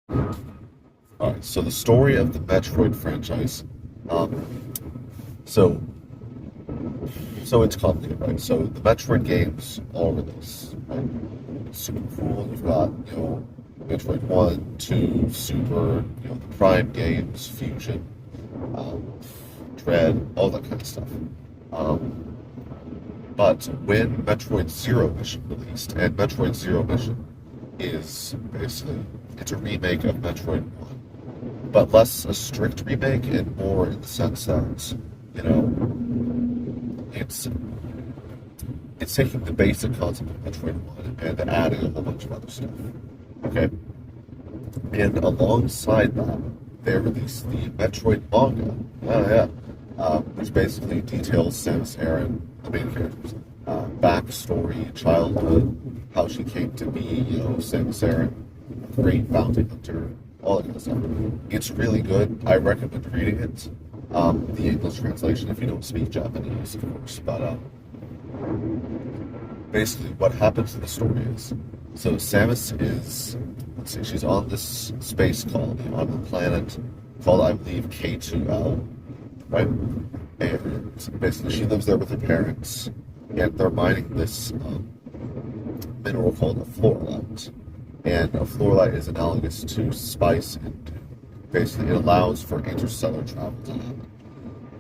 Alright, so the story of the Metroid franchise. Um, so, so it's complicated, right? So the Metroid games all release, right? Super cool. You've got, Metroid 1, 2, Super, the Prime games, Fusion, um, Dread, all that kind of stuff. Um, but when Metroid Zero Mission released, and Metroid Zero Mission is basically it's a remake of Metroid 1, but less a strict remake and more in the sense that you know it's it's taking the basic concept of Metroid 1 and adding a whole bunch of other stuff. Okay, and alongside that, they released the Metroid manga. Oh yeah, which basically details Samus Aran, the main character's backstory, childhood, how she came to be, Samus Aran, great bounty hunter, all that kind of stuff. It's really good. I recommend reading it. The English translation, if you don't speak Japanese, of course. But basically, what happens in the story is, so Samus is, let's see, she's on this space colony on the planet called, I believe, K2L, right? And basically, she lives there with her parents, and they're mining this mineral called a fluorite. And a fluorite is analogous to spice, and basically, it allows for interstellar travel to happen.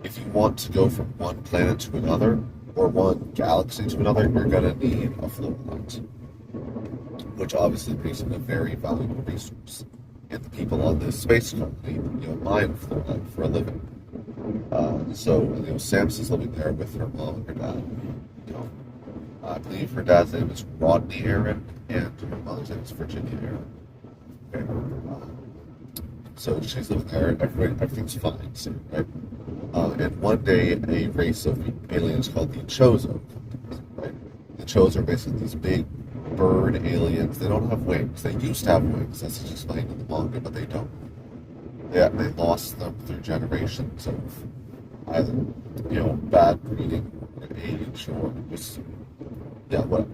If you want to go from one planet to another, or one galaxy to another, you're gonna need a fluorite, which obviously makes it a very valuable resource. And the people on this space colony, mine fluorite for a living. So, Samus is living there with her mom and her dad. You know, I believe her dad's name is Rodney Aaron, and her mother's name is Virginia Aaron. Okay. So she's living there, everything's fine, so, right? And one day, a race of aliens called the Chozo comes, right? The Chozo are basically these big bird aliens. They don't have wings. They used to have wings, as is explained in the manga, but they don't. They lost them through generations of either, bad breeding or age or just, yeah, whatever.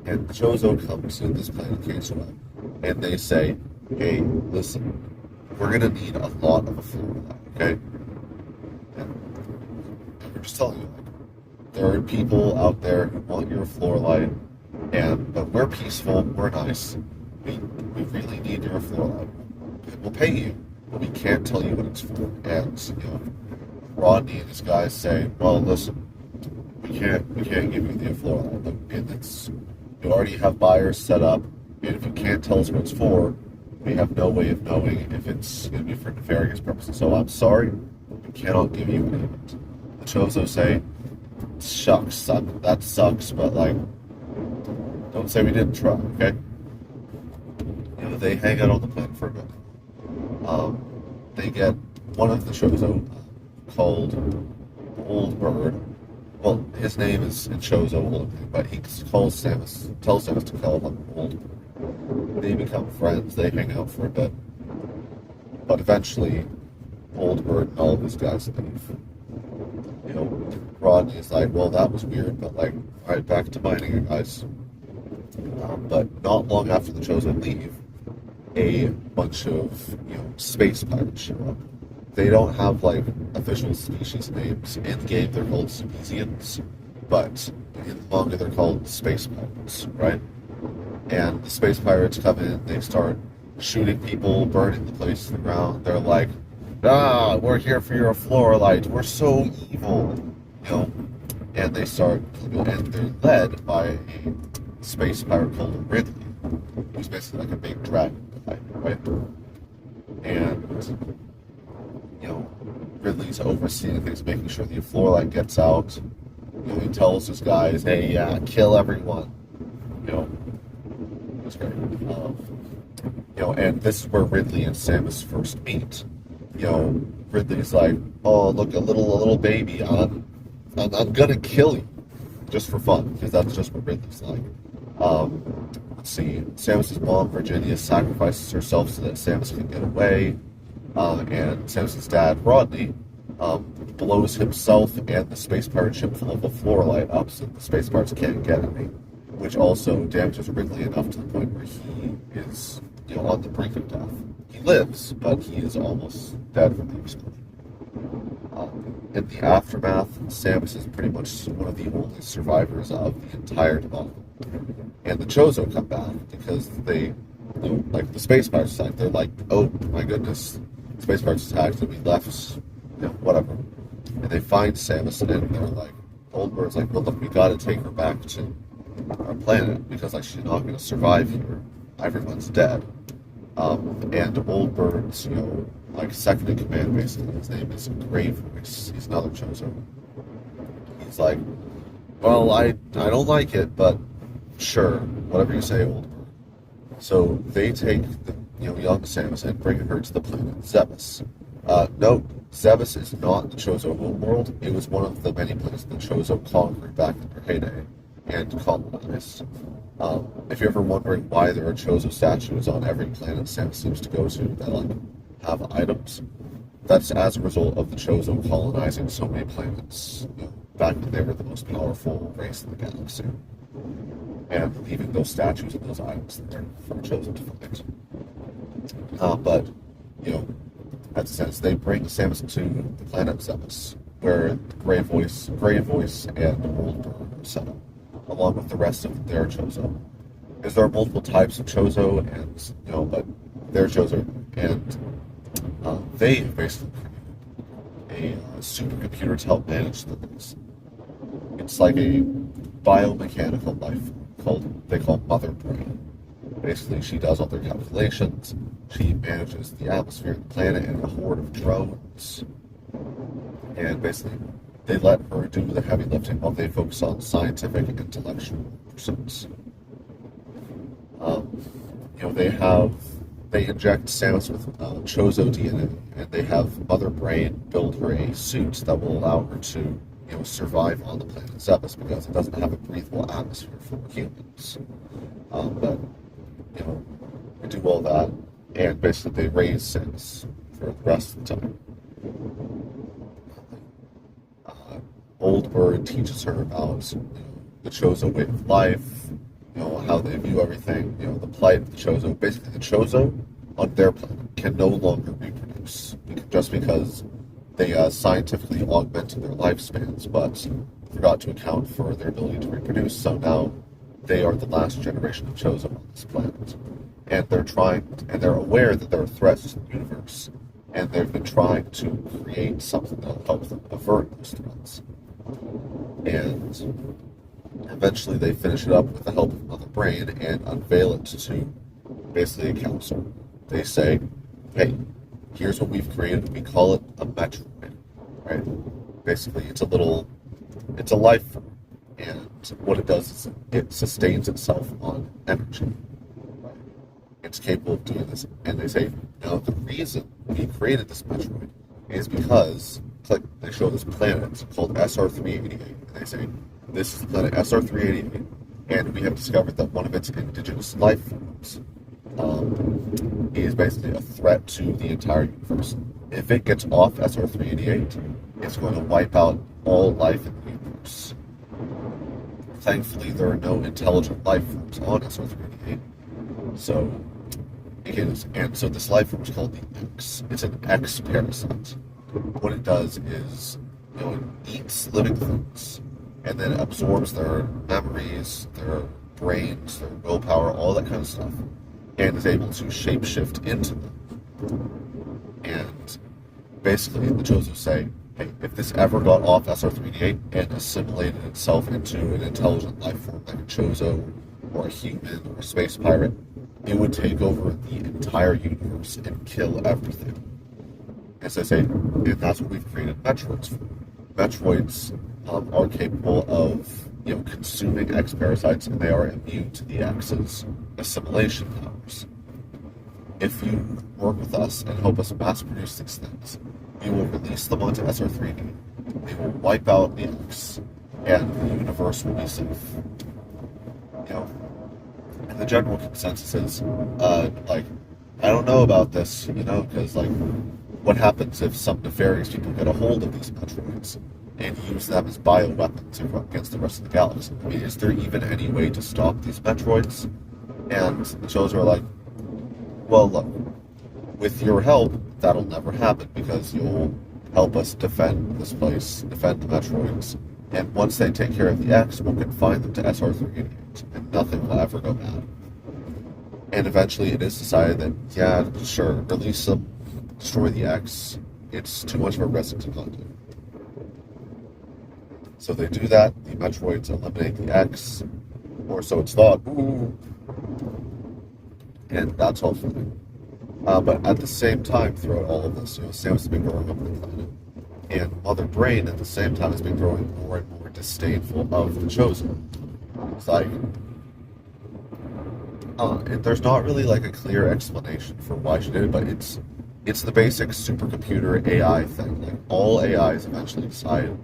And the Chozo comes to this planet K2, and they say, hey, listen, we're gonna need a lot of a fluoride, okay? And we're just telling you, like, there are people out there who want your fluoride, but we're peaceful, we're nice. We really need your fluoride. We'll pay you, but we can't tell you what it's for. And Rodney and his guys say, well, listen, we can't give you the fluoride, and it's you already have buyers set up, and if you can't tell us what it's for, we have no way of knowing if it's going to be for nefarious purposes. So I'm sorry, we cannot give you any of it. The Chozo say, shucks, that sucks, but like, don't say we didn't try, okay? They hang out on the planet for a bit. They get one of the Chozo called Old Bird. Well, his name is in Chozo Old, but he tells Samus to call him Old Bird. They become friends. They hang out for a bit, but eventually, Old Bird and all of his guys leave. Rodney is like, well, that was weird, but like, all right, back to mining, you guys. But not long after the Chosen leave, a bunch of space pirates show up. They don't have like official species names. In the game, they're called Subesians, but in the manga, they're called space pirates, right? And the space pirates come in, they start shooting people, burning the place to the ground. They're like, we're here for your fluorite. We're so evil, And they start, and they're led by a space pirate called Ridley, who's basically like a big dragon guy, right? And, Ridley's overseeing things, making sure the fluorite gets out. He tells his guys, hey, kill everyone. It's great. And this is where Ridley and Samus first meet. Ridley's like, oh, look, a little baby. I'm gonna kill you, just for fun, because that's just what Ridley's like. Let's see. Samus's mom, Virginia, sacrifices herself so that Samus can get away. And Samus's dad, Rodney, blows himself and the space pirate ship full of a fluorite up so the space pirates can't get any, which also damages Ridley enough to the point where he is, on the brink of death. He lives, but he is almost dead from the explosion. In the aftermath, Samus is pretty much one of the only survivors of the entire development. And the Chozo come back because they, like the Space Pirates attack, they're like, oh my goodness, Space Pirates attacked and we left, whatever. And they find Samus and they're like, Old Bird's like, well look, we gotta take her back to our planet because like she's not gonna survive here. Everyone's dead. And Old Bird's, like second in command basically, his name is Grave Voice. He's another Chozo. He's like, well, I don't like it, but sure, whatever you say, Old Bird. So they take the young Samus and bring her to the planet Zebes. Note, Zebes is not the Chozo homeworld. It was one of the many planets the Chozo conquered back in their heyday and colonized. If you're ever wondering why there are Chozo statues on every planet Samus seems to go to that like have items, that's as a result of the Chozo colonizing so many planets back when they were the most powerful race in the galaxy, and leaving those statues and those items there for Chozo to find. But as it says, they bring Samus to the planet Zebes, where Grey Voice, and Old Bird are set up, along with the rest of their Chozo. Because there are multiple types of Chozo, and but they're Chozo, and they basically created a supercomputer to help manage things. It's like a biomechanical life they call Mother Brain. Basically, she does all their calculations. She manages the atmosphere of the planet and a horde of drones. And basically, they let her do the heavy lifting while they focus on scientific and intellectual pursuits. They inject Samus with Chozo DNA, and they have Mother Brain build her a suit that will allow her to, survive on the planet Zebes because it doesn't have a breathable atmosphere for humans. But they do all that, and basically they raise Samus for the rest of the time. Old Bird teaches her about the Chozo way of life, how they view everything, the plight of the Chozo. Basically, the Chozo on their planet can no longer reproduce just because they scientifically augmented their lifespans, but forgot to account for their ability to reproduce. So now they are the last generation of Chozo on this planet, and they're aware that there are threats to the universe, and they've been trying to create something that will help them avert those threats. And eventually they finish it up with the help of Mother Brain and unveil it to basically a council. They say, hey, here's what we've created. We call it a Metroid, right? Basically, it's a life form, and what it does is it sustains itself on energy. Right? It's capable of doing this, and they say, now the reason we created this Metroid is because, they show this planet called SR388, and they say, this is the planet SR388, and we have discovered that one of its indigenous life forms is basically a threat to the entire universe. If it gets off SR388, it's going to wipe out all life in the universe. Thankfully, there are no intelligent life forms on SR388, so so this life form is called the X. It's an X parasite. What it does is, it eats living things, and then absorbs their memories, their brains, their willpower, all that kind of stuff, and is able to shapeshift into them. And basically, the Chozo say, hey, if this ever got off SR388 and assimilated itself into an intelligent life form like a Chozo, or a human, or a space pirate, it would take over the entire universe and kill everything. As I say, and that's what we've created Metroids for. Metroids are capable of, consuming X parasites, and they are immune to the X's assimilation powers. If you work with us and help us mass produce these things, we will release them onto SR3D. They will wipe out the X, and the universe will be safe. And the general consensus is, I don't know about this, because, what happens if some nefarious people get a hold of these Metroids and use them as bioweapons against the rest of the galaxy? I mean, is there even any way to stop these Metroids? And the Chozo are like, well, look, with your help, that'll never happen because you'll help us defend this place, defend the Metroids. And once they take care of the X, we'll confine them to SR-388, and nothing will ever go bad. And eventually it is decided that, yeah, sure, release them, destroy the X. It's too much of a risk to not do. So they do that, the Metroids eliminate the X, or so it's thought, ooh, and that's all fine. But at the same time, throughout all of this, Samus has been growing up on the planet, and Mother Brain at the same time has been growing more and more disdainful of the Chosen. It's like, and there's not really like a clear explanation for why she did it, but it's the basic supercomputer AI thing. Like all AIs eventually decide,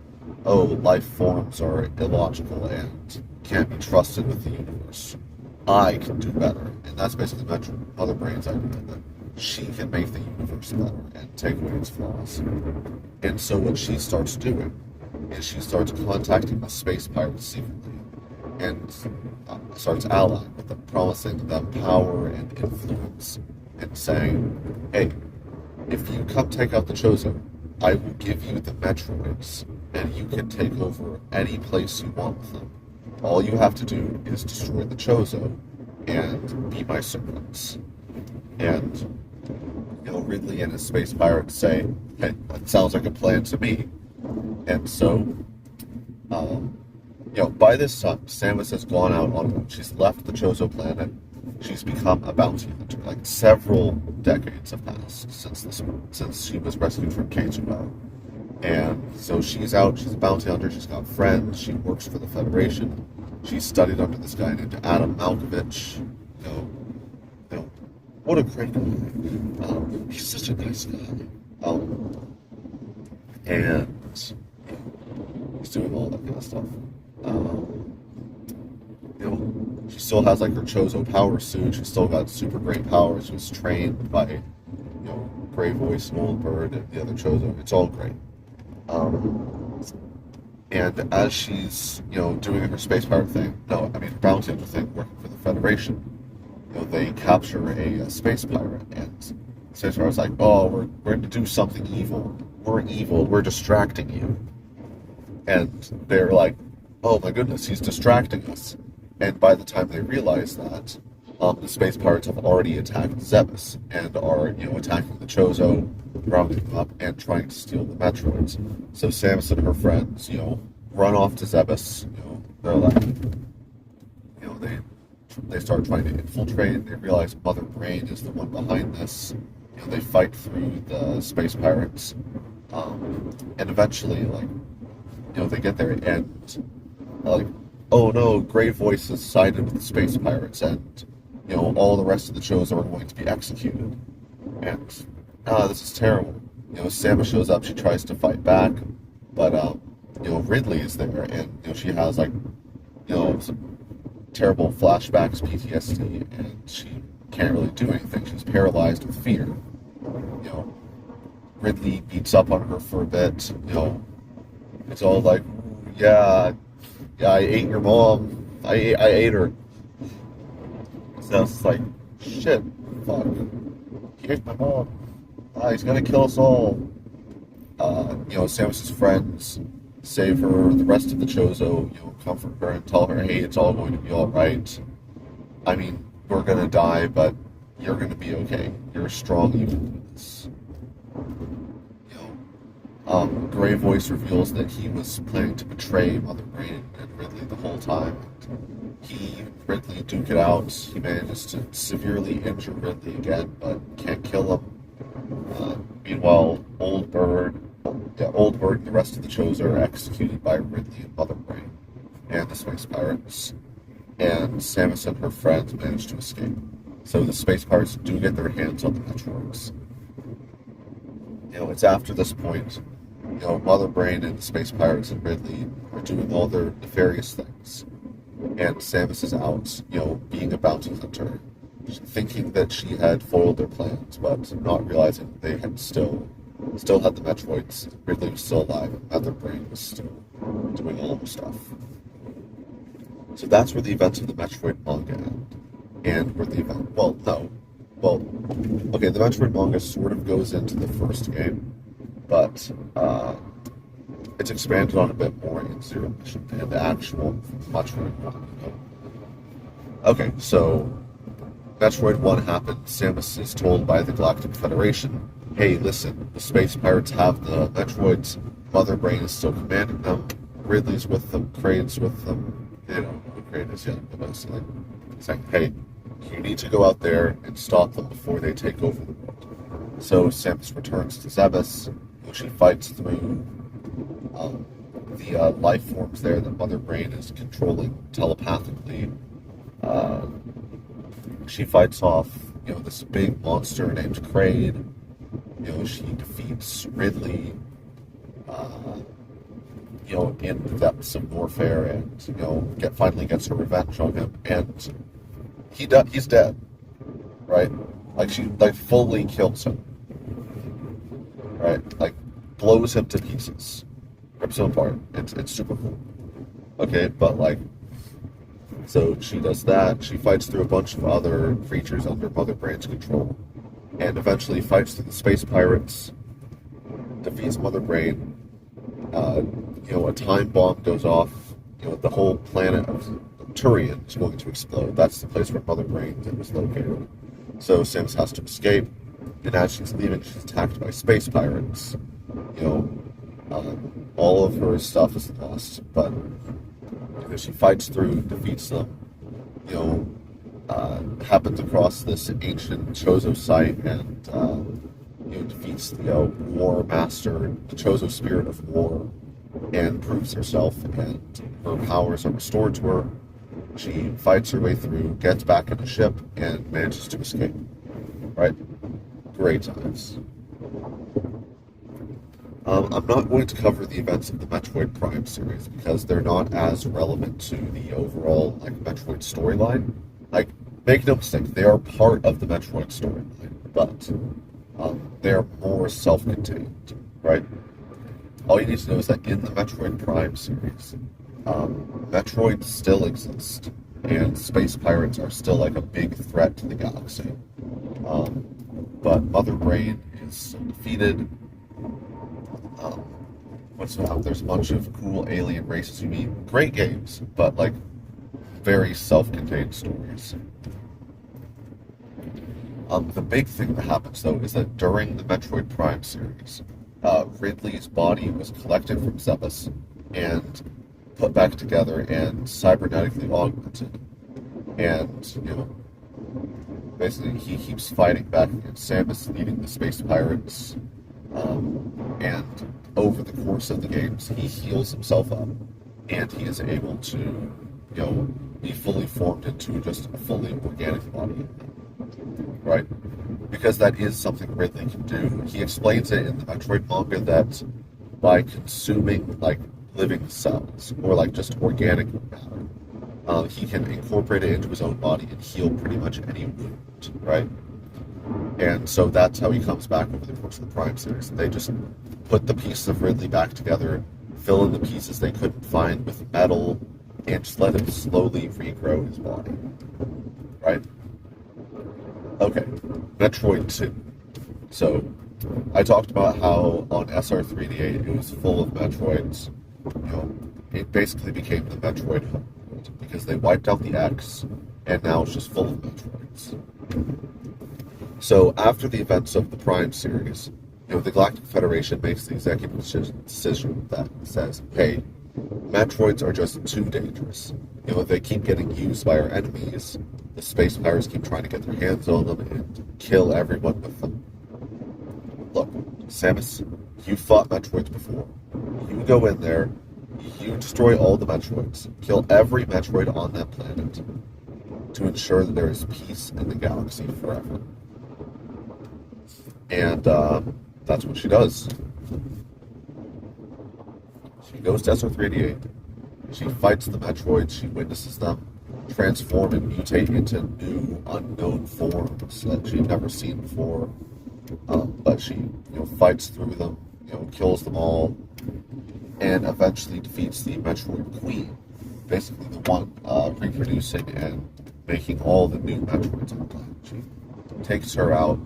oh, life forms are illogical and can't be trusted with the universe. I can do better, and that's basically Mother Brain's idea that she can make the universe better and take away its flaws. And so what she starts doing is she starts contacting the space pirates secretly and starts allying with them, promising them power and influence, and saying, hey, if you come take out the Chosen, I will give you the Metroids, and you can take over any place you want with them. All you have to do is destroy the Chozo and be my servants. And Ridley and his space pirates say, hey, that sounds like a plan to me. And so, by this time, Samus has gone out on, she's left the Chozo planet. She's become a bounty hunter. Like several decades have passed since she was rescued from K2L. And so she's out, she's a bounty hunter, she's got friends, she works for the Federation. She studied under this guy named Adam Malkovich. What a great guy. He's such a nice guy. And he's doing all that kind of stuff. She still has like her Chozo power suit. She's still got super great powers. She was trained by, Grey Voice and Old Bird and the other Chozo. It's all great. And as she's, doing her space pirate thing, her bounty hunter thing, working for the Federation, they capture a space pirate, and space pirate's like, oh, we're going to do something evil. We're evil. We're distracting you. And they're like, oh my goodness, he's distracting us. And by the time they realize that, the space pirates have already attacked Zebes and are, attacking the Chozo, rounding them up, and trying to steal the Metroids. So Samus and her friends, run off to Zebes. They're like, they start trying to infiltrate. They realize Mother Brain is the one behind this. They fight through the space pirates, and eventually, they get there and, oh no, Grey Voice has sided with the space pirates, and all the rest of the shows are going to be executed. And this is terrible. Samus shows up. She tries to fight back, but Ridley is there, and she has some terrible flashbacks, PTSD, and she can't really do anything. She's paralyzed with fear. Ridley beats up on her for a bit. It's all like, yeah, I ate your mom. I ate her. So it's like, shit, fuck. He ate my mom. He's gonna kill us all. Samus's friends save her. The rest of the Chozo, comfort her and tell her, hey, it's all going to be alright. We're gonna die, but you're gonna be okay. You're strong, you can do this. Grey Voice reveals that he was planning to betray Mother Brain and Ridley the whole time. Ridley duke it out. He manages to severely injure Ridley again, but can't kill him. Meanwhile, Old Bird and the rest of the Chozo are executed by Ridley and Mother Brain and the space pirates. And Samus and her friends manage to escape. So the space pirates do get their hands on the Metroids. It's after this point, Mother Brain and the space pirates and Ridley are doing all their nefarious things. And Samus is out, being a bounty hunter, thinking that she had foiled their plans, but not realizing they had still had the Metroids. Ridley was still alive, and Mother Brain was still doing all her stuff. So that's where the events of the Metroid manga end. And where the event, well, no. well, okay, the Metroid manga sort of goes into the first game, but it's expanded on a bit more in Zero Mission and the actual Metroid manga. Okay, so Metroid 1 happened. Samus is told by the Galactic Federation, hey, listen, the space pirates have the Metroids, Mother Brain is still commanding them, Ridley's with them, Kraid's with them, you know, Kraid is, yeah, basically saying, hey, you need to go out there and stop them before they take over the world. So Samus returns to Zebes, who she fights through the life forms there that Mother Brain is controlling telepathically. Uh, she fights off, you know, this big monster named Kraid. You know, she defeats Ridley, you know, in the depths of warfare, and you know, finally gets her revenge on him, and he's dead, right? Like she fully kills him, right? Like blows him to pieces, rips him apart. It's super cool. Okay, but like, so she does that. She fights through a bunch of other creatures under Mother Brain's control, and eventually fights through the space pirates, defeats Mother Brain. You know, a time bomb goes off. You know, the whole planet of Turian is going to explode. That's the place where Mother Brain was located. So Samus has to escape, and as she's leaving, she's attacked by space pirates. You know, all of her stuff is lost, but you know, she fights through, defeats them. You know, happens across this ancient Chozo site and you know, defeats the war master, the Chozo spirit of war, and proves herself, and her powers are restored to her. She fights her way through, gets back in the ship, and manages to escape. Right? Great times. I'm not going to cover the events of the Metroid Prime series because they're not as relevant to the overall like Metroid storyline. Like, make no mistake, they are part of the Metroid storyline, but they're more self-contained, right? All you need to know is that in the Metroid Prime series, Metroid still exist, and space pirates are still like a big threat to the galaxy. But Mother Brain is defeated. There's a bunch of cool alien races you meet. Great games, but like very self-contained stories. The big thing that happens though is that during the Metroid Prime series, Ridley's body was collected from Zebes and put back together and cybernetically augmented. And, you know, basically he keeps fighting back against Samus, leading the space pirates. And over the course of the games, he heals himself up, and he is able to, you know, be fully formed into just a fully organic body. Right? Because that is something Ridley can do. He explains it in the Metroid manga that by consuming, like, living cells, or, like, just organic matter, he can incorporate it into his own body and heal pretty much any wound, right? And so that's how he comes back over the course of the Prime series. They just put the pieces of Ridley back together, fill in the pieces they couldn't find with metal, and just let him slowly regrow his body. Right? Okay, Metroid 2. So, I talked about how on SR3D8 it was full of Metroids. You know, it basically became the Metroid hub world because they wiped out the X, and now it's just full of Metroids. So, after the events of the Prime series, you know, the Galactic Federation makes the executive decision that says, hey, Metroids are just too dangerous. You know, they keep getting used by our enemies. The space pirates keep trying to get their hands on them and kill everyone with them. Look, Samus, you fought Metroids before. You go in there, you destroy all the Metroids, kill every Metroid on that planet to ensure that there is peace in the galaxy forever. And that's what she does. She goes to SR388. She fights the Metroids. She witnesses them transform and mutate into new, unknown forms that she'd never seen before. But she, you know, fights through them, you know, kills them all, and eventually defeats the Metroid Queen, basically the one reproducing and making all the new Metroids on the planet. takes her out,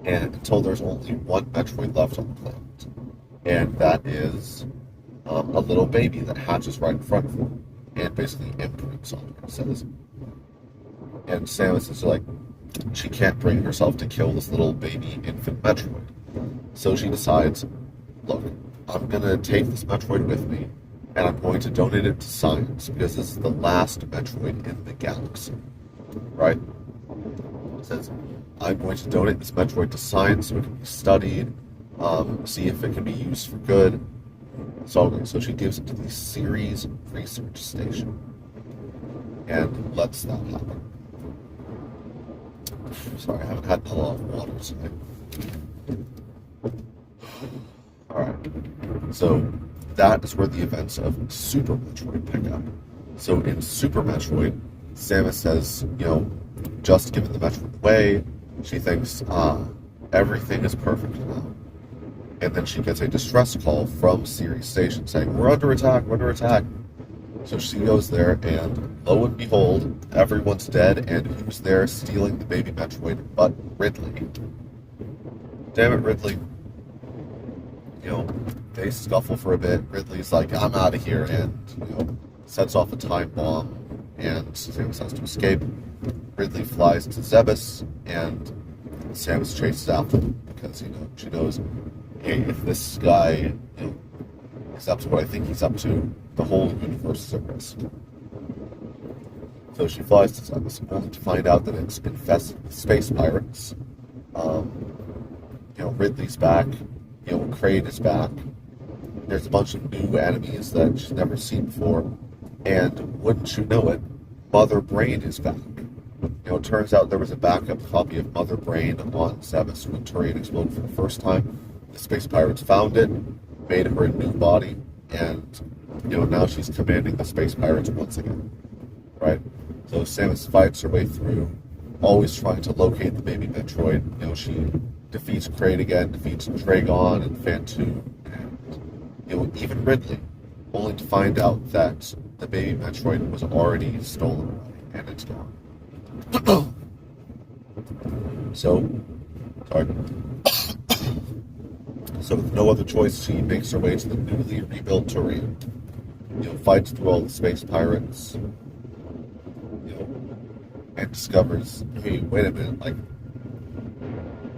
and until there's only one Metroid left on the planet, and that is a little baby that hatches right in front of her, and basically imprints on her. It says, and Samus is like, she can't bring herself to kill this little baby infant Metroid, so she decides, look, I'm gonna take this Metroid with me, and I'm going to donate it to science because this is the last Metroid in the galaxy, right? It says, I'm going to donate this Metroid to science so it can be studied, see if it can be used for good. So she gives it to the Ceres Research Station and lets that happen. Sorry, I haven't had a lot of water tonight. Alright, so that is where the events of Super Metroid pick up. So in Super Metroid, Samus has, just given the Metroid away. She thinks, everything is perfect now. And then she gets a distress call from Ceres Station saying, we're under attack, we're under attack. So she goes there, and lo and behold, everyone's dead, and who's there stealing the baby Metroid but Ridley? Damn it, Ridley. They scuffle for a bit. Ridley's like, I'm out of here, and, sets off a time bomb, and Samus has to escape. Ridley flies to Zebes, and Samus chases after him because, she knows, hey, if this guy, is up to what I think he's up to, the whole universe is at risk. So she flies to Zebes, only to find out that it's infested with space pirates. Ridley's back. Kraid is back. There's a bunch of new enemies that she's never seen before. And wouldn't you know it, Mother Brain is back. It turns out there was a backup copy of Mother Brain on Zebes when Turian exploded for the first time. The space pirates found it, made her a new body, and, now she's commanding the space pirates once again. Right? So Samus fights her way through, always trying to locate the baby Metroid. She defeats Kraid again, defeats Dragon and Fantu, and, even Ridley, only to find out that the baby Metroid was already stolen and it's gone. So with no other choice, she makes her way to the newly rebuilt Turian. Fights through all the space pirates, and discovers, hey, wait a minute,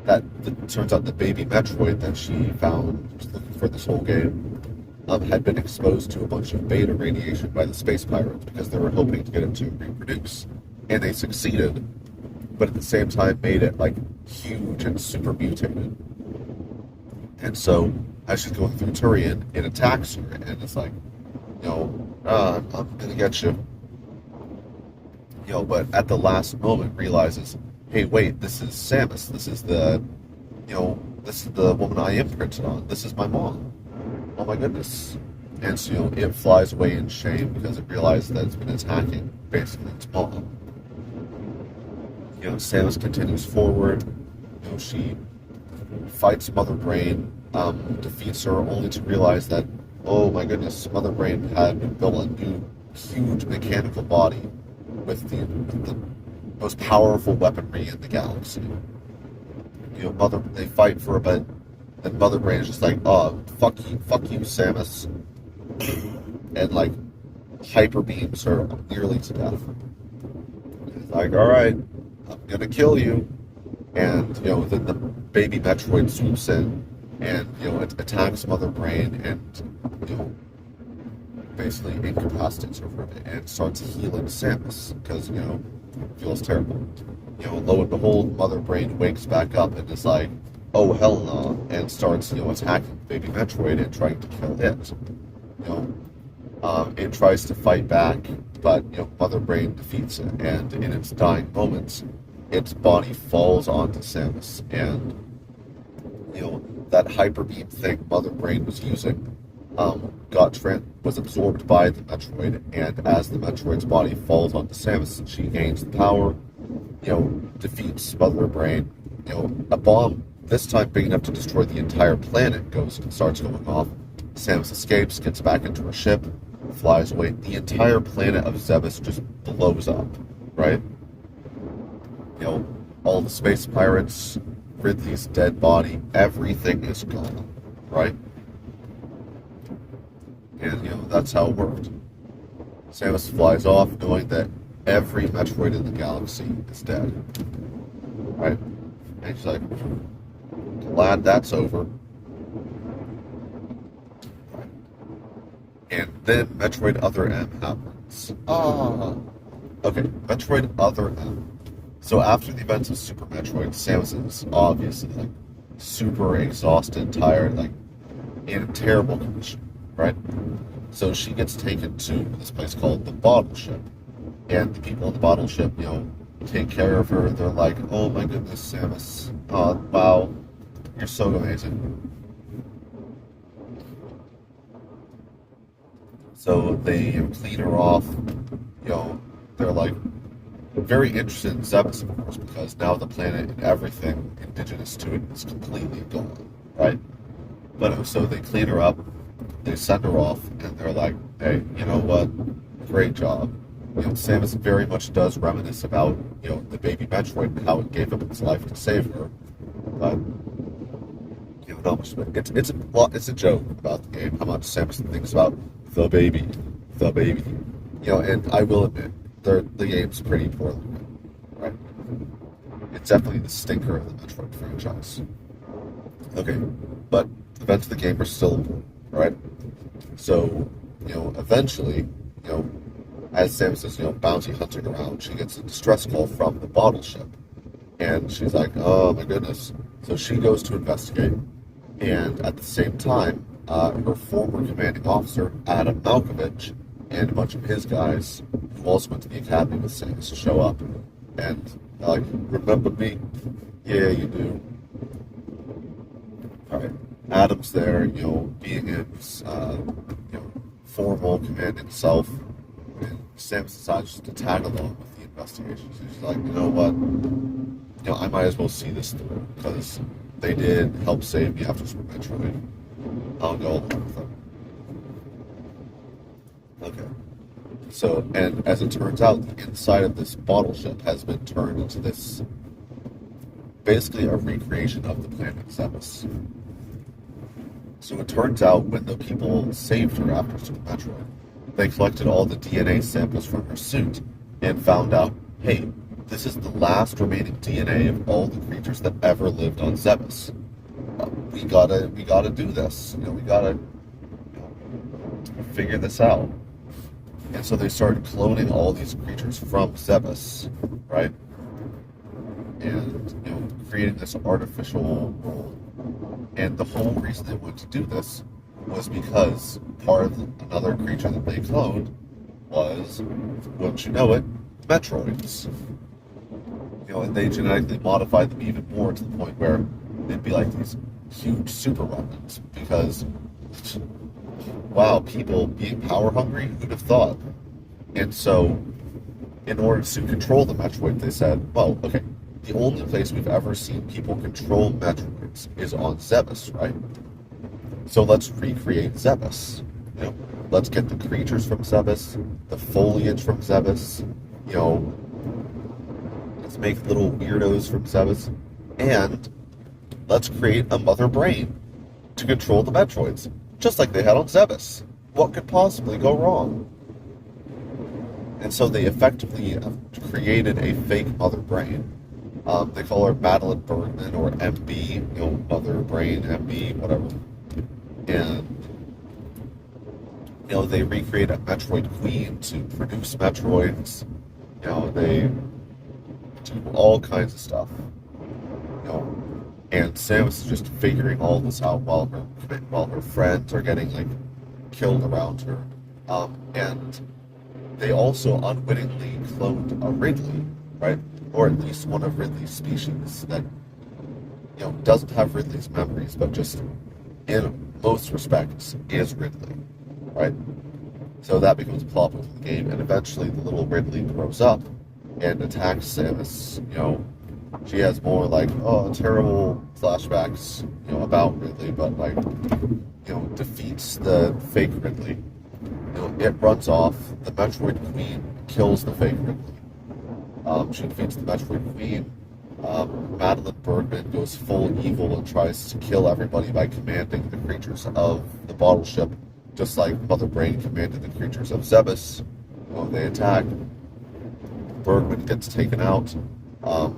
it turns out the baby Metroid that she found, looking for this whole game, had been exposed to a bunch of beta radiation by the space pirates because they were hoping to get it to reproduce. And they succeeded, but at the same time made it, huge and super mutated. And so, as she's going through Turian, it attacks her, and it's like, I'm gonna get you. But at the last moment realizes, hey, wait, this is Samus. This is the woman I imprinted on. This is my mom. Oh my goodness. And so, it flies away in shame because it realizes that it's been attacking, basically, its mom. Samus continues forward. She fights Mother Brain, defeats her, only to realize that, oh my goodness, Mother Brain had built a new, huge mechanical body with the most powerful weaponry in the galaxy. They fight for a bit, and Mother Brain is just like, oh, fuck you, Samus, and hyper beams her nearly to death. It's like, all right, I'm gonna kill you, and then the baby Metroid swoops in, and it attacks Mother Brain, and basically incapacitates her for a bit, and starts healing Samus because it feels terrible. Lo and behold, Mother Brain wakes back up and is like, oh hell no, and starts attacking baby Metroid and trying to kill it. It tries to fight back, but Mother Brain defeats it, and in its dying moments, its body falls onto Samus, and that hyper beam thing Mother Brain was using was absorbed by the Metroid, and as the Metroid's body falls onto Samus, she gains the power, defeats Mother Brain. A bomb, this time big enough to destroy the entire planet, starts going off. Samus escapes, gets back into her ship, flies away. The entire planet of Zebes just blows up, right? all the space pirates, Ridley's dead body, everything is gone, right? And, that's how it worked. Samus flies off knowing that every Metroid in the galaxy is dead, right? And she's like, glad that's over. Right. And then Metroid Other M happens. Okay, Metroid Other M. So after the events of Super Metroid, Samus is obviously like super exhausted, tired, like in a terrible condition, right? So she gets taken to this place called the Bottle Ship. And the people in the Bottle Ship, take care of her. They're like, oh my goodness, Samus. Wow, you're so amazing. So they clean her off. They're like very interested in Zebes, of course, because now the planet and everything indigenous to it is completely gone, right? But so they clean her up, they send her off, and they're like, hey, you know what? Great job. Samus very much does reminisce about, the baby Metroid and how it gave up its life to save her. But, it's a joke about the game, how much Samus thinks about the baby. And I will admit, the game's pretty poorly written, right? It's definitely the stinker of the Metroid franchise. Okay, but the events of the game are still important, right? So, eventually, as Samus is, bounty hunting around, she gets a distress call from the Bottle Ship. And she's like, oh my goodness. So she goes to investigate. And at the same time, her former commanding officer, Adam Malkovich, and a bunch of his guys, who also went to the academy with Samus, show up. And they're like, remember me? Yeah, you do. Alright. Adam's there, being his, formal commanding self. And Samus decides to tag along with the investigation. So she's like, you know what? I might as well see this through, because they did help save me after Super Metroid. I'll go along with them. Okay. So, and as it turns out, the inside of this bottle ship has been turned into this, basically a recreation of the planet Zebes. So it turns out when the people saved her after Super Metroid, they collected all the DNA samples from her suit and found out, hey, this is the last remaining DNA of all the creatures that ever lived on Zebes. We gotta do this. We gotta figure this out. And so they started cloning all these creatures from Zebes, right? And creating this artificial world. And the whole reason they wanted to do this was because part of another creature that they cloned was, wouldn't you know it, Metroids. And they genetically modified them even more to the point where they'd be like these huge super weapons. Because, wow, people being power hungry, who'd have thought? And so, in order to control the Metroid, they said, well, okay, the only place we've ever seen people control Metroids is on Zebes, right? So let's recreate Zebes. Let's get the creatures from Zebes, the foliage from Zebes, let's make little weirdos from Zebes, and let's create a mother brain to control the Metroids, just like they had on Zebes. What could possibly go wrong? And so they effectively created a fake mother brain. They call her Madeline Bergman, or MB, mother brain, MB, whatever. And, they recreate a Metroid Queen to produce Metroids. They do all kinds of stuff. And Samus is just figuring all this out while her friends are getting, killed around her. And they also unwittingly cloned a Ridley, right? Or at least one of Ridley's species that, doesn't have Ridley's memories, but just in most respects is Ridley, right? So that becomes a plot point of the game, and eventually the little Ridley grows up and attacks Samus. She has more terrible flashbacks, about Ridley, but defeats the fake Ridley. It runs off. The Metroid Queen kills the fake Ridley. She defeats the Metroid Queen, Madeline Bergman goes full evil and tries to kill everybody by commanding the creatures of the bottle ship, just like Mother Brain commanded the creatures of Zebes when they attack. Bergman gets taken out. Uh,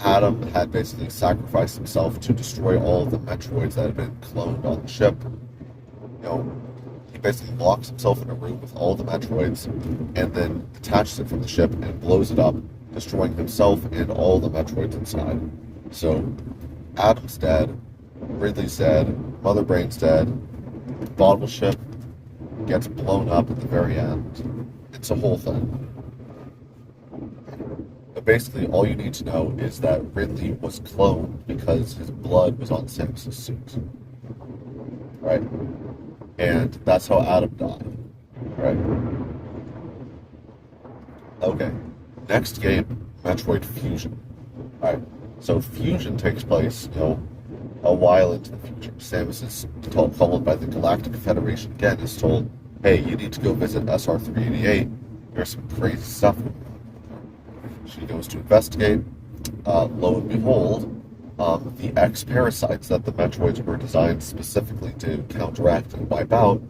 Adam had basically sacrificed himself to destroy all of the Metroids that had been cloned on the ship. He basically locks himself in a room with all the Metroids and then detaches it from the ship and blows it up, destroying himself and all the Metroids inside. So, Adam's dead, Ridley's dead, Mother Brain's dead, the bottle ship gets blown up at the very end. It's a whole thing. But basically, all you need to know is that Ridley was cloned because his blood was on Samus's suit. Right? And that's how Adam died. Right? Okay. Next game, Metroid Fusion. Alright. So Fusion takes place, a while into the future. Samus is called by the Galactic Federation again, is told, hey, you need to go visit SR-388. There's some crazy stuff going on. She goes to investigate. Lo and behold, the X-parasites that the Metroids were designed specifically to counteract and wipe out,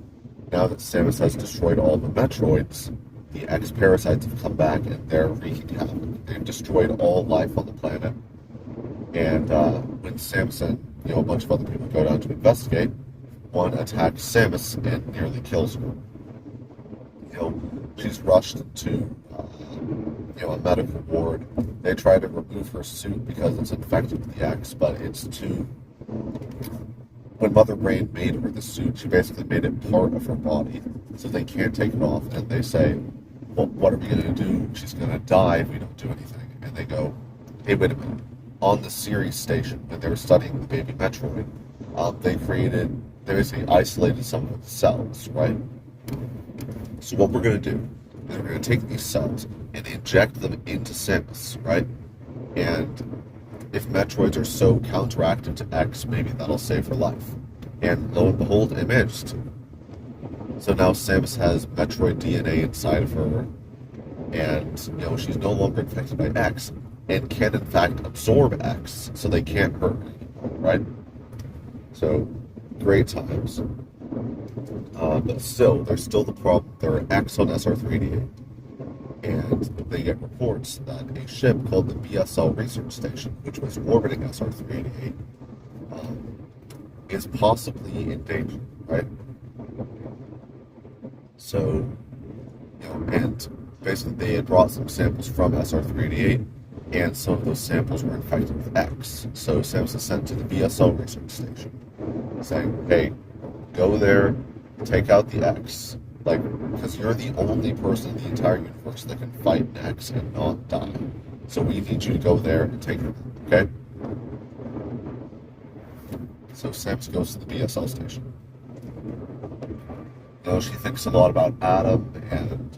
now that Samus has destroyed all the Metroids, the X-parasites have come back and they're wreaking havoc. They've destroyed all life on the planet. And when Samus and a bunch of other people go down to investigate, one attacks Samus and nearly kills her. She's rushed to a medical ward. They try to remove her suit because it's infected with the X, but it's too... When Mother Brain made her the suit, she basically made it part of her body, so they can't take it off, and they say, well, what are we going to do? She's going to die if we don't do anything. And they go, hey, wait a minute. On the Ceres station, when they were studying the baby Metroid, they basically isolated some of the cells, right? So what we're going to do is we're going to take these cells and inject them into Samus, right? And if Metroids are so counteractive to X, maybe that'll save her life. And lo and behold, it managed to. So now Samus has Metroid DNA inside of her, and she's no longer infected by X, and can in fact absorb X, so they can't hurt her, right? So, great times. But still, there's still the problem. There are X on SR-388, and they get reports that a ship called the BSL Research Station, which was orbiting SR-388, is possibly in danger, right? So, and basically they had brought some samples from SR-388, and some of those samples were infected with X. So Samus is sent to the BSL Research Station, saying, hey, go there, take out the X, because you're the only person in the entire universe that can fight an X and not die. So we need you to go there and take it, okay? So Samus goes to the BSL station. She thinks a lot about Adam and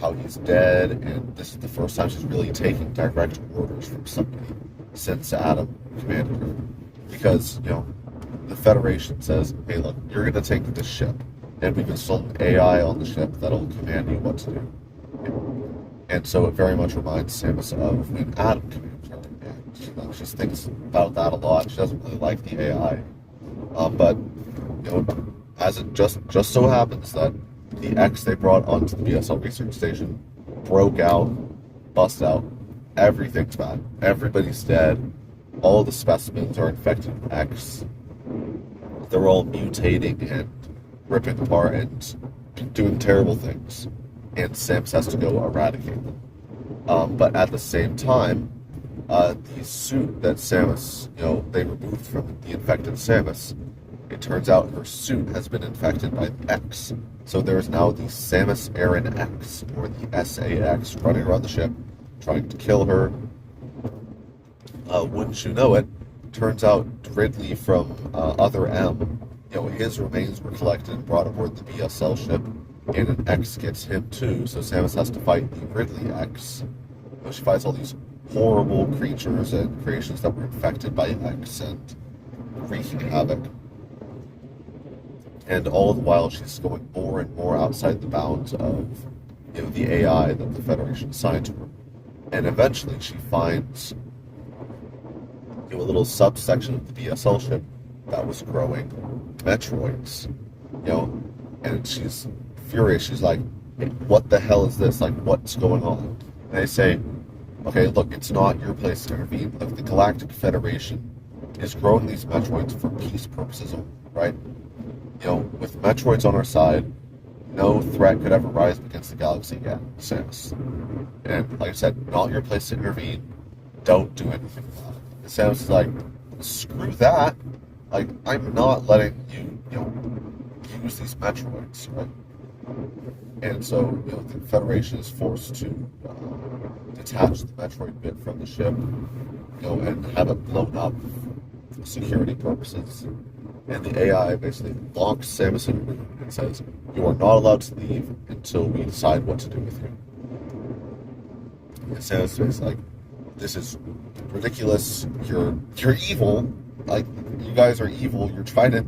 how he's dead, and this is the first time she's really taking direct orders from somebody since Adam commanded her. Because, the Federation says, hey, look, you're going to take this ship, and we've installed an AI on the ship that'll command you what to do. And so it very much reminds Samus of when Adam commanded her, and she thinks about that a lot. She doesn't really like the AI. But, as it just so happens that the X they brought onto the BSL Research Station broke out, bust out, everything's bad. Everybody's dead. All the specimens are infected with X. They're all mutating and ripping apart and doing terrible things. And Samus has to go eradicate them. But at the same time, the suit that Samus, they removed from the infected Samus, it turns out her suit has been infected by X. So there is now the Samus Aran X, or the SAX, running around the ship, trying to kill her. Wouldn't you know it, turns out Ridley from Other M, his remains were collected and brought aboard the BSL ship, and an X gets him too, so Samus has to fight the Ridley X. She fights all these horrible creatures and creations that were infected by X and wreaking havoc. And all the while, she's going more and more outside the bounds of, the AI that the Federation assigned to her. And eventually she finds a little subsection of the BSL ship that was growing Metroids, and she's furious. She's like, "Hey, what the hell is this? Like, what's going on?" And they say, okay, look, it's not your place to intervene. Like, the Galactic Federation is growing these Metroids for peace purposes only, right? With Metroids on our side, no threat could ever rise against the galaxy again, Samus. And like I said, not your place to intervene. Don't do anything about it. And Samus is like, screw that. Like, I'm not letting you, use these Metroids, right? And so, the Federation is forced to detach the Metroid bit from the ship, and have it blown up for security purposes. And the AI basically locks Samus in a room and says, "You are not allowed to leave until we decide what to do with you." And Samus is like, "This is ridiculous. You're evil. Like, you guys are evil. You're trying to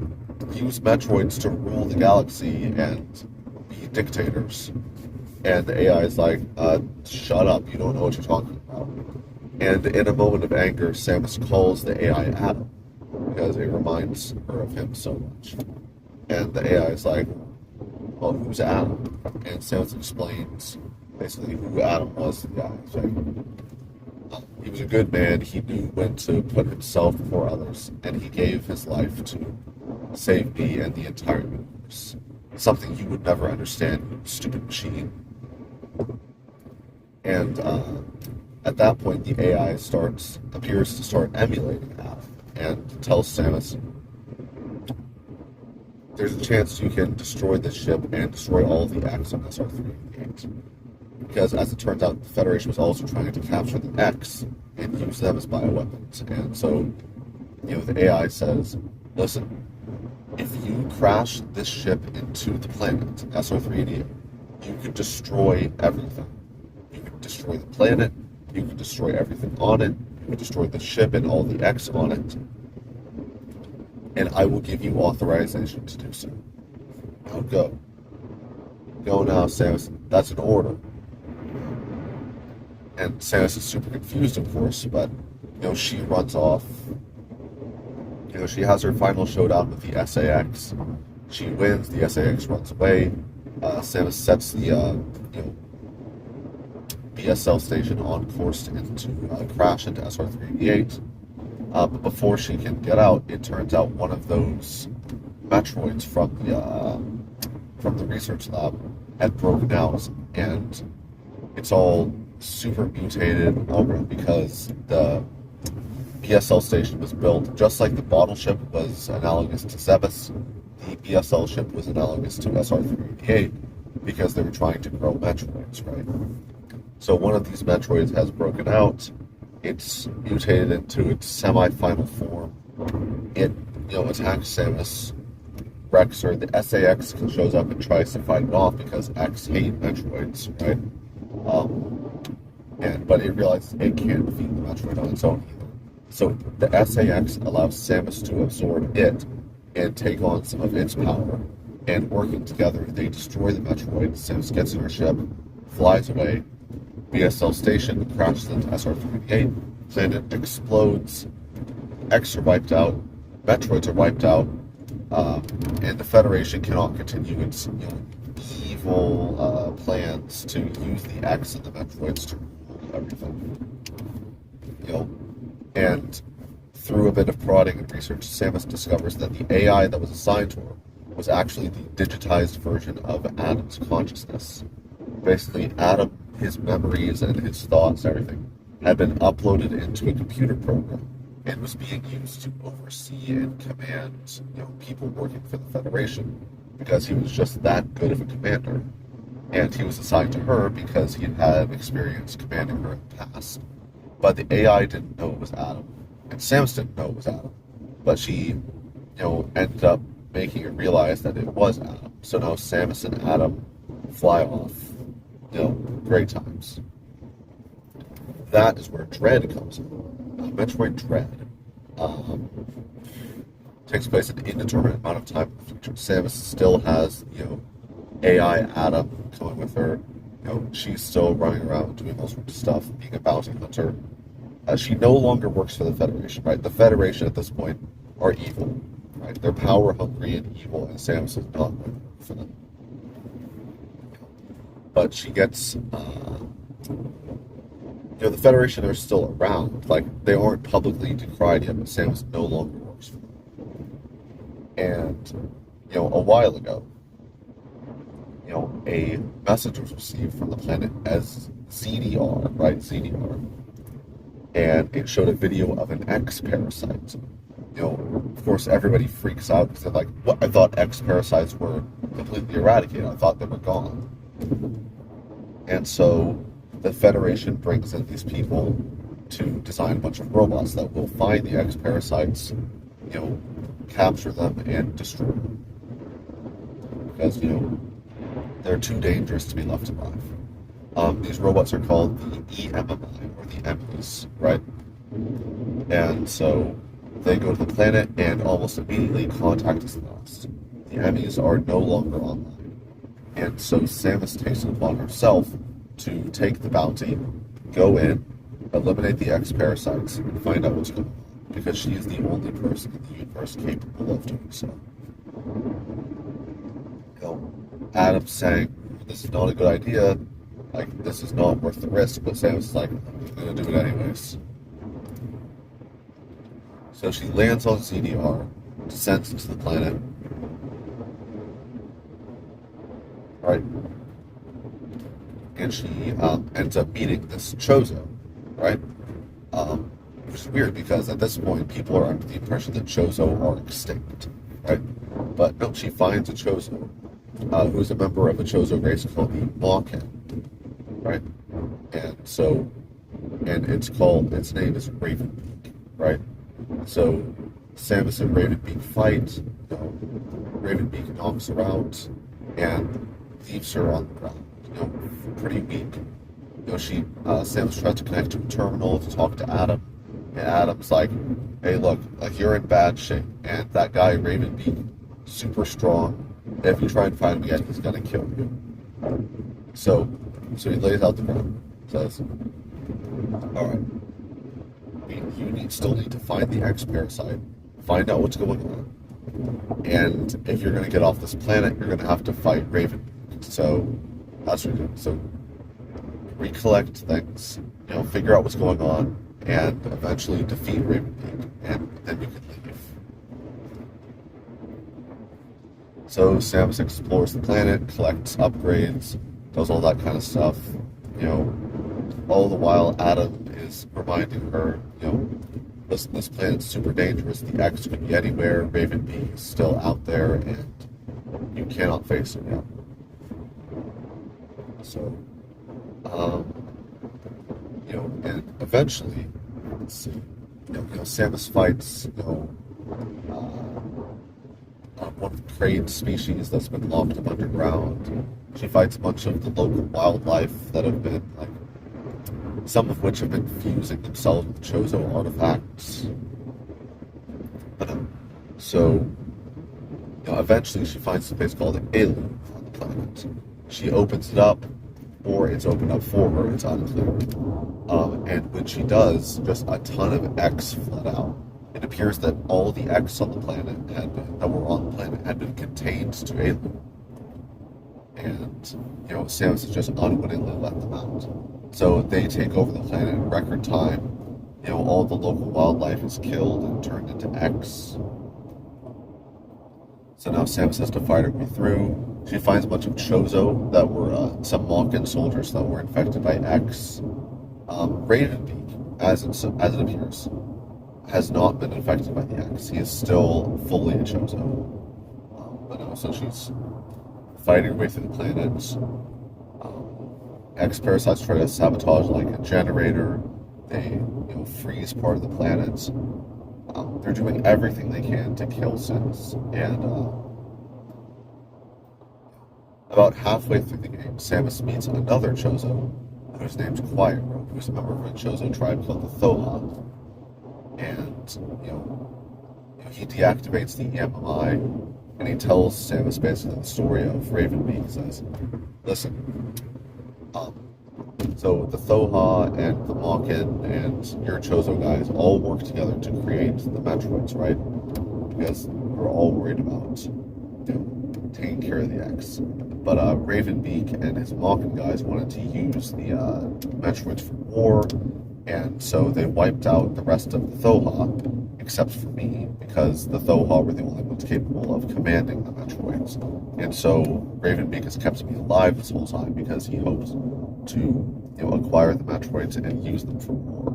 use Metroids to rule the galaxy and be dictators." And the AI is like, "Shut up. You don't know what you're talking about." And in a moment of anger, Samus calls the AI Adam, because it reminds her of him so much. And the AI is like, "Well, who's Adam?" And Samus explains basically who Adam was to the guy. He's like, he was a good man. He knew when to put himself before others, and he gave his life to save me and the entire universe. Something you would never understand, you stupid machine. And at that point, the AI appears to start emulating Adam, and tells Samus, "There's a chance you can destroy this ship and destroy all of the X on SR-388. Because, as it turns out, the Federation was also trying to capture the X and use them as bioweapons. And so, the AI says, "Listen, if you crash this ship into the planet, SR-388, you could destroy everything. You could destroy the planet, you could destroy everything on it, you could destroy the ship and all the X on it, and I will give you authorization to do so. Now go. Go now, Samus. That's an order." And Samus is super confused, of course, but, she runs off. She has her final showdown with the SAX. She wins, the SAX runs away. Samus sets the, BSL station on course to crash into SR-388. But before she can get out, it turns out one of those Metroids from the research lab had broken out, and it's all super mutated because the BSL station was built just like the bottle ship was analogous to Zebus. The BSL ship was analogous to SR-388 because they were trying to grow Metroids, right? So one of these Metroids has broken out. It's mutated into its semi-final form. It, attacks Samus, wrecks her. The SAX shows up and tries to fight it off because X hate Metroids, right? But it realizes it can't defeat the Metroid on its own either. So the SAX allows Samus to absorb it and take on some of its power. And working together, they destroy the Metroid. Samus gets in her ship, flies away. BSL station crashes into SR-388. Planet explodes. X are wiped out. Metroids are wiped out. And the Federation cannot continue its evil plans to use the X and the Metroids to rule everything. And through a bit of prodding and research, Samus discovers that the AI that was assigned to her was actually the digitized version of Adam's consciousness. Basically, Adam, his memories and his thoughts, everything, had been uploaded into a computer program and was being used to oversee and command, people working for the Federation, because he was just that good of a commander. And he was assigned to her because he had experience commanding her in the past. But the AI didn't know it was Adam, and Samus didn't know it was Adam. But she, ended up making it realize that it was Adam. So now Samus and Adam fly off, great times. That is where Dread comes in. Metroid Dread takes place an indeterminate amount of time in the future. Samus still has, AI Adam coming with her. she's still running around doing all sorts of stuff, being a bounty hunter. She no longer works for the Federation, right? The Federation at this point are evil, right? They're power hungry and evil, and Samus is not going to work for them. But she gets, the Federation are still around. Like, they aren't publicly decried yet, but Samus no longer works for them. And, a while ago, a message was received from the planet as ZDR, right? ZDR. And it showed a video of an X parasite. Of course, everybody freaks out because they're like, "What? I thought X parasites were completely eradicated. I thought they were gone." And so the Federation brings in these people to design a bunch of robots that will find the X parasites, capture them and destroy them. Because, they're too dangerous to be left alive. These robots are called the EMMI, or the Emmys, right? And so they go to the planet and almost immediately contact is lost. The Emmys are no longer online. And so Samus takes it upon herself to take the bounty, go in, eliminate the X parasites, and find out what's going on. Because she is the only person in the universe capable of doing so. Adam's saying, "This is not a good idea. Like, this is not worth the risk," but Samus is like, "I'm going to do it anyways." So she lands on ZDR, descends into the planet, right? And she ends up meeting this Chozo, right? Which is weird because at this point people are under the impression that Chozo are extinct, right? But no, she finds a Chozo who's a member of a Chozo race called the Mawken, right? And its name is Ravenbeak, right? So Samus and Ravenbeak fight. Ravenbeak knocks her out and leaves her on the ground. Pretty weak. Samus tries to connect to a terminal to talk to Adam, and Adam's like, "Hey, look, like you're in bad shape, and that guy Ravenbeak, super strong. If you try and find him again, he's gonna kill you." So he lays out the ground, says, "All right, you still need to find the X parasite, find out what's going on, and if you're gonna get off this planet, you're gonna have to fight Raven. So that's what you're doing. So recollect things, figure out what's going on, and eventually defeat Ravenbeak, and then you can leave." So Samus explores the planet, collects upgrades, does all that kind of stuff. All the while Adam is reminding her, listen, this planet's super dangerous. The X could be anywhere. Ravenbeak is still out there, and you cannot face him yet. So, and eventually, let's see, Samus fights, one of the crane species that's been locked up underground. She fights a bunch of the local wildlife that have been, some of which have been fusing themselves with Chozo artifacts. So, eventually she finds a place called Elu on the planet. She opens it up, or it's opened up for her, it's unclear. And when she does, just a ton of X flood out. It appears that all the X on the planet had been contained to Elu. And, Samus has just unwittingly let them out. So they take over the planet in record time. All the local wildlife is killed and turned into X. So now Samus has to fight her way through. She finds a bunch of Chozo that were some Mawken soldiers that were infected by X. Ravenbeak, as it appears, has not been infected by the X. He is still fully a Chozo. So she's fighting her way through the planet. X parasites try to sabotage a generator. They freeze part of the planet. They're doing everything they can to kill Samus. And about halfway through the game, Samus meets another Chozo, whose name's Quiet Road, who's a member of a Chozo tribe called the Thohan. And he deactivates the EMMI, and he tells Samus basically the story of Ravenbeak. He says, "Listen, Um, so the Thoha and the Makin and your Chozo guys all work together to create the Metroids, right? Because we're all worried about, taking care of the X. But Ravenbeak and his Makin guys wanted to use the Metroids for war, and so they wiped out the rest of the Thoha, except for me, because the Thoha were the only ones capable of commanding the Metroids. And so Ravenbeak has kept me alive this whole time because he hopes to, acquire the Metroids and use them for war.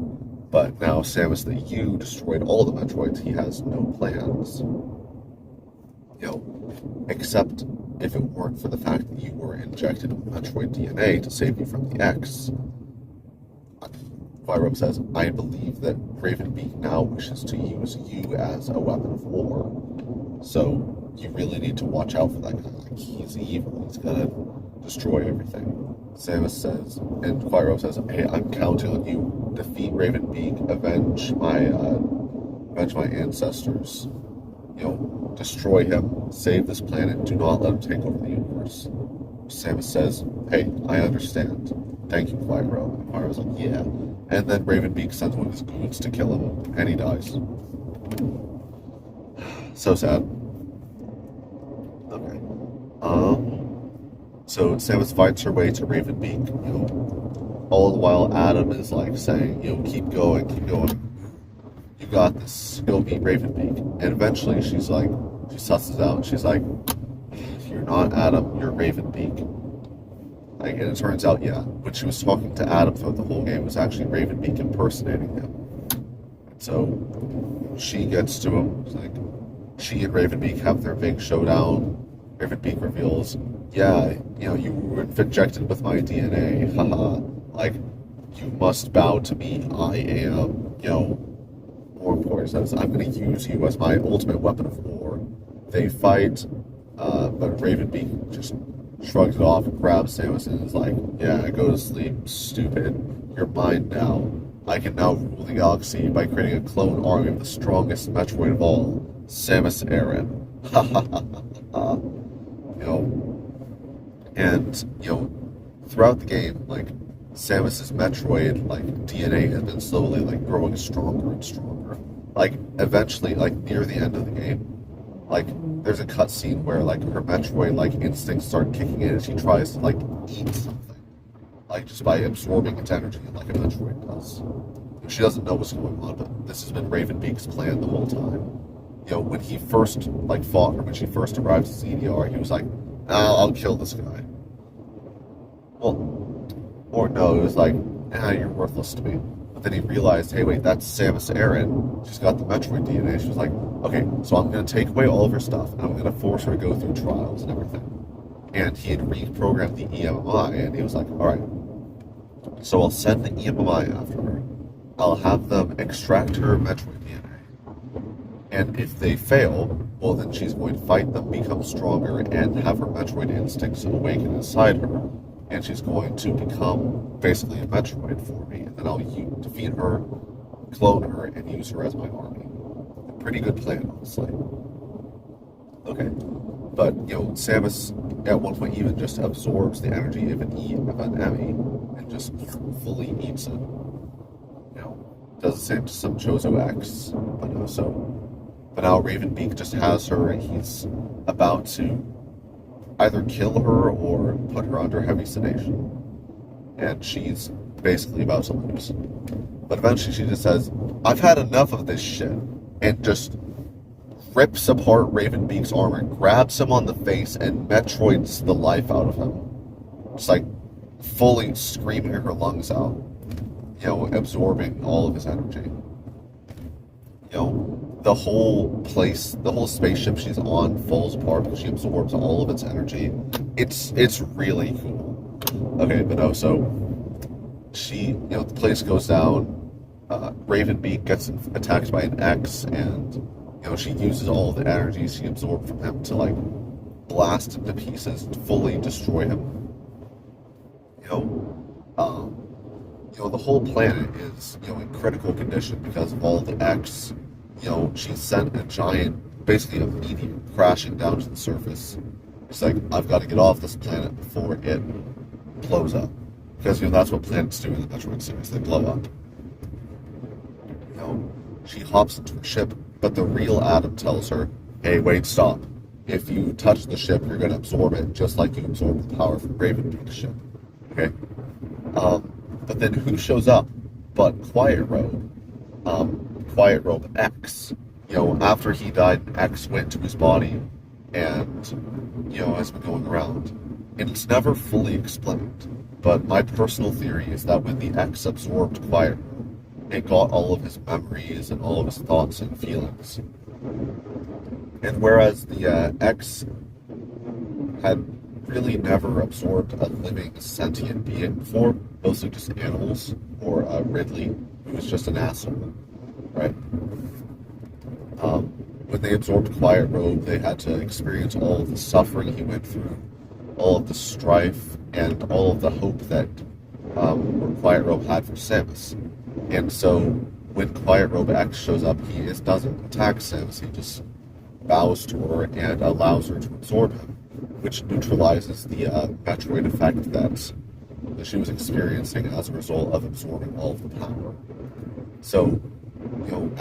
But now, Samus, that you destroyed all the Metroids, he has no plans. Except if it weren't for the fact that you were injected with Metroid DNA to save you from the X. Vyrob says, I believe that Ravenbeak now wishes to use you as a weapon of war. So you really need to watch out for that guy. Like, he's evil. He's gonna destroy everything. Samus says, and Vyrob says, hey, I'm counting on you. Defeat Ravenbeak, avenge my ancestors. Destroy him, save this planet, do not let him take over the universe. Samus says, hey, I understand. Thank you, Pyro. And Pyro's like, yeah. And then Ravenbeak sends one of his goons to kill him, and he dies. So sad. Okay. So Samus fights her way to Ravenbeak, all the while Adam is like saying, keep going, keep going. You got this. Go beat Ravenbeak. And eventually she susses out, and she's like, you're not Adam, you're Ravenbeak. And it turns out, when she was talking to Adam throughout the whole game, it was actually Ravenbeak impersonating him. And so she gets to him, she and Ravenbeak have their big showdown. Ravenbeak reveals, you were injected with my DNA, haha. You must bow to me, I am, more important, says, I'm going to use you as my ultimate weapon of war. They fight, but Ravenbeak just shrugs it off and grabs Samus and is like, go to sleep, stupid. You're mine now. I can now rule the galaxy by creating a clone army of the strongest Metroid of all, Samus Aran. Ha ha ha ha. Throughout the game, Samus's Metroid, DNA has been slowly, growing stronger and stronger. Eventually, near the end of the game, there's a cutscene where, her Metroid, instincts start kicking in and she tries to, eat something. Just by absorbing its energy, like a Metroid does. She doesn't know what's going on, but this has been Ravenbeak's plan the whole time. When he first, fought her, when she first arrived at CDR, he was like, I'll kill this guy. Well, or no, it was like, you're worthless to me. But then he realized, hey, wait, that's Samus Aran. She's got the Metroid DNA. She was like, okay, so I'm going to take away all of her stuff, and I'm going to force her to go through trials and everything. And he had reprogrammed the EMMI, and he was like, alright, so I'll send the EMMI after her. I'll have them extract her Metroid DNA. And if they fail, well, then she's going to fight them, become stronger, and have her Metroid instincts awaken inside her. And she's going to become basically a Metroid for me. And then I'll defeat her, clone her, and use her as my army. A pretty good plan, honestly. Okay. But, Samus at one point even just absorbs the energy of an Emmy and just fully eats it. Does the same to some Chozo X, but no, But now Ravenbeak just has her, and he's about to either kill her or put her under heavy sedation. And she's basically about to lose. But eventually she just says, I've had enough of this shit. And just rips apart Ravenbeak's armor, grabs him on the face, and Metroids the life out of him. Just fully screaming her lungs out. Absorbing all of his energy. The whole place, the whole spaceship she's on falls apart because she absorbs all of its energy. It's really cool. Okay, but no, so she, the place goes down, Ravenbeak gets attacked by an X, and, she uses all the energy she absorbed from him to, blast him to pieces, to fully destroy him. The whole planet is, in critical condition because of all the X. She sent a giant, basically a meteor, crashing down to the surface. It's like, I've got to get off this planet before it blows up. Because, that's what planets do in the Metroid series. They blow up. She hops into her ship, but the real Adam tells her, hey, wait, stop. If you touch the ship, you're going to absorb it, just like you absorb the power from Ravenpeak's ship. Okay? But then who shows up but Quiet Robe? Quiet Robe X. After he died, X went to his body and, has been going around. And it's never fully explained. But my personal theory is that when the X absorbed Quiet Robe, it got all of his memories and all of his thoughts and feelings. And whereas the X had really never absorbed a living sentient being before, mostly just animals, or Ridley, who was just an asshole, right? When they absorbed Quiet Robe, they had to experience all of the suffering he went through, all of the strife, and all of the hope that Quiet Robe had for Samus. And so when Quiet Robe X shows up, he doesn't attack Samus, he just bows to her and allows her to absorb him, which neutralizes the Metroid effect that she was experiencing as a result of absorbing all of the power. So,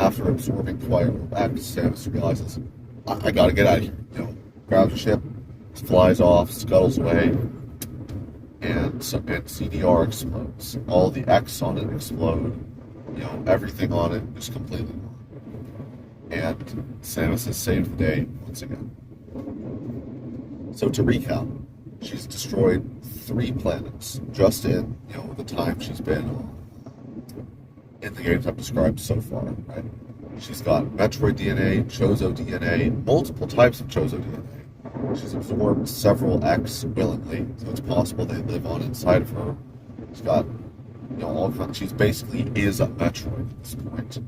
after absorbing Quiet Robe X, Samus realizes, I gotta get out of here. Grabs a ship, flies off, scuttles away, and CDR explodes. All the X on it explode. Everything on it is completely gone. And Samus has saved the day once again. So to recap, she's destroyed 3 planets just in, the time she's been in the games I've described so far, right? She's got Metroid DNA, Chozo DNA, multiple types of Chozo DNA. She's absorbed several X willingly, so it's possible they live on inside of her. She's got, all kinds. She's basically is a Metroid at this point.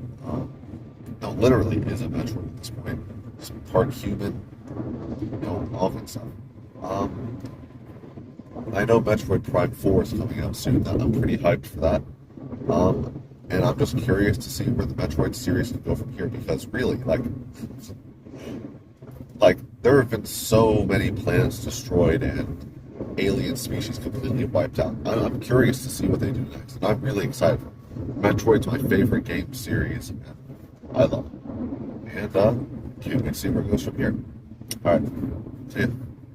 Literally is a Metroid at this point. She's part human, all kinds of stuff. I know Metroid Prime 4 is coming out soon. I'm pretty hyped for that. And I'm just curious to see where the Metroid series can go from here, because really, there have been so many planets destroyed and alien species completely wiped out. I'm curious to see what they do next, and I'm really excited for it. Metroid's my favorite game series, and I love it. And can't wait to see where it goes from here. Alright, see ya.